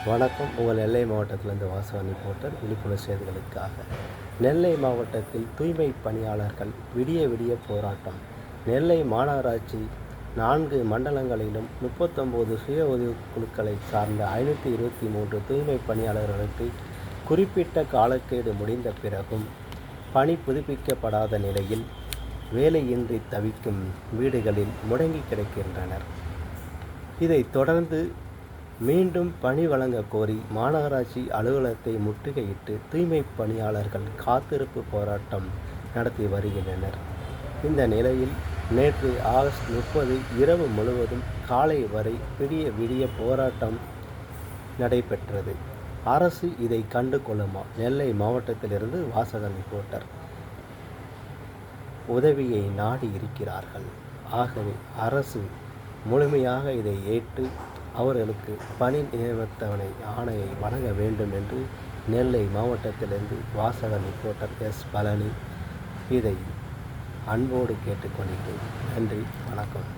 வணக்கம். உங்கள் நெல்லை மாவட்டத்திலிருந்து வாசகன் ரிப்போர்ட்டர். விழிப்புணர்வு செய்திகளுக்காக. நெல்லை மாவட்டத்தில் தூய்மை பணியாளர்கள் விடிய விடிய போராட்டம். நெல்லை மாநகராட்சி 4 மண்டலங்களிலும் 39 சுய உதவிக் குழுக்களை சார்ந்த 523 தூய்மை பணியாளர்களுக்கு குறிப்பிட்ட காலக்கெடு முடிந்த பிறகும் பணி புதுப்பிக்கப்படாத நிலையில் வேலையின்றி தவிக்கும் வீடுகளில் முடங்கி கிடக்கின்றனர். இதைத் தொடர்ந்து மீண்டும் பணி வழங்க கோரி மாநகராட்சி அலுவலகத்தை முற்றுகையிட்டு தூய்மை பணியாளர்கள் காத்திருப்பு போராட்டம் நடத்தி வருகின்றனர். இந்த நிலையில் நேற்று ஆகஸ்ட் 30 இரவு முழுவதும் காலை வரை விடிய விடிய போராட்டம் நடைபெற்றது. அரசு இதை கண்டு கொள்ளுமா? நெல்லை மாவட்டத்திலிருந்து வாசகன் ரிப்போர்ட்டர். உதவியை நாடி இருக்கிறார்கள். ஆகவே அரசு முழுமையாக இதை ஏற்று அவர்களுக்கு பணி நியமன ஆணையை வழங்க வேண்டும் என்று நெல்லை மாவட்டத்திலிருந்து வாசகன் ரிப்போர்ட்டர் எஸ். பழனி இதை அன்போடு கேட்டுக்கொள்கிறேன். நன்றி, வணக்கம்.